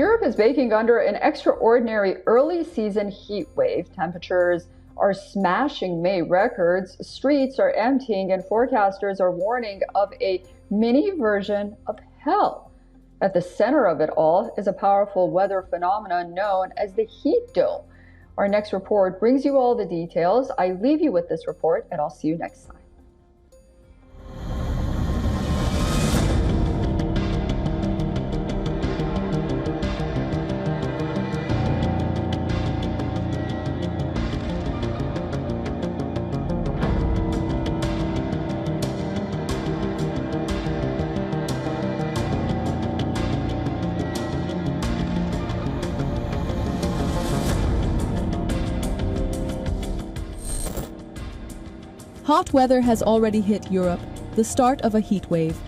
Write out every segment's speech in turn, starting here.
Europe is baking under an extraordinary early season heat wave. Temperatures are smashing May records, streets are emptying, and forecasters are warning of a mini version of hell. At the center of it all is a powerful weather phenomenon known as the heat dome. Our next report brings you all the details. I leave you with this report, and I'll see you next time. Hot weather has already hit Europe, the start of a heat wave.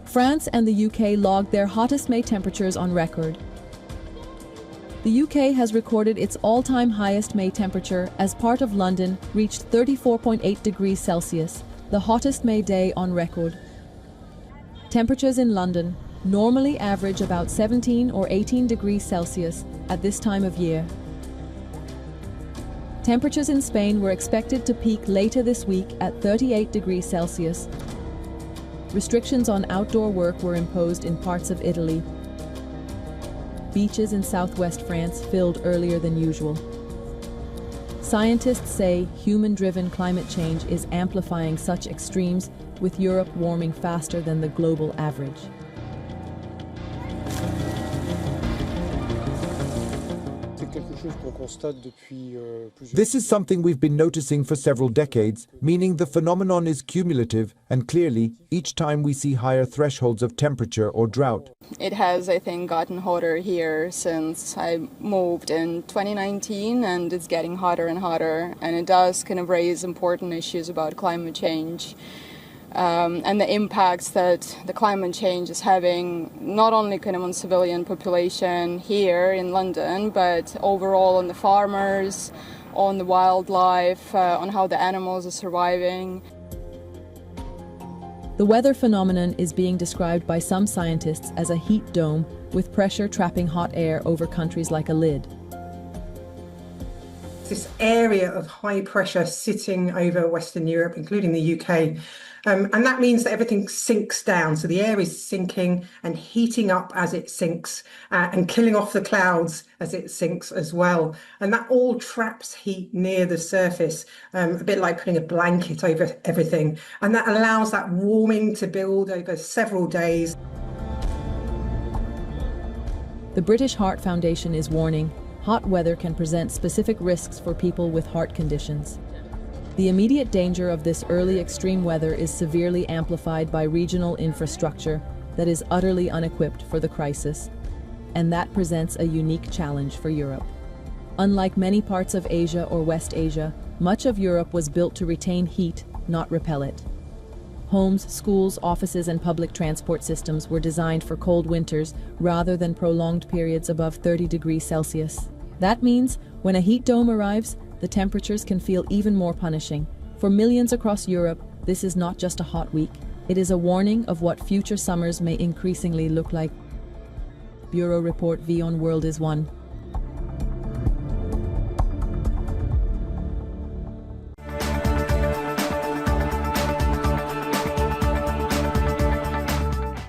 France and the UK logged their hottest May temperatures on record. The UK has recorded its all-time highest May temperature as part of London reached 34.8 degrees Celsius, the hottest May day on record. Temperatures in London normally average about 17 or 18 degrees Celsius at this time of year. Temperatures in Spain were expected to peak later this week at 38 degrees Celsius. Restrictions on outdoor work were imposed in parts of Italy. Beaches in southwest France filled earlier than usual. Scientists say human-driven climate change is amplifying such extremes, with Europe warming faster than the global average. This is something we've been noticing for several decades, meaning the phenomenon is cumulative, and clearly, each time we see higher thresholds of temperature or drought. It has, I think, gotten hotter here since I moved in 2019, and it's getting hotter and hotter, and it does kind of raise important issues about climate change. And the impacts that the climate change is having not only kind of on civilian population here in London, but overall on the farmers, on the wildlife, on how the animals are surviving. The weather phenomenon is being described by some scientists as a heat dome, with pressure trapping hot air over countries like a lid. This area of high pressure sitting over Western Europe, including the UK, and that means that everything sinks down. So the air is sinking and heating up as it sinks and killing off the clouds as it sinks as well. And that all traps heat near the surface, a bit like putting a blanket over everything. And that allows that warming to build over several days. The British Heart Foundation is warning hot weather can present specific risks for people with heart conditions. The immediate danger of this early extreme weather is severely amplified by regional infrastructure that is utterly unequipped for the crisis, and that presents a unique challenge for Europe. Unlike many parts of Asia or West Asia, much of Europe was built to retain heat, not repel it. Homes, schools, offices, and public transport systems were designed for cold winters rather than prolonged periods above 30 degrees Celsius. That means when a heat dome arrives, the temperatures can feel even more punishing. For millions across Europe, this is not just a hot week. It is a warning of what future summers may increasingly look like. Bureau Report WION World is one.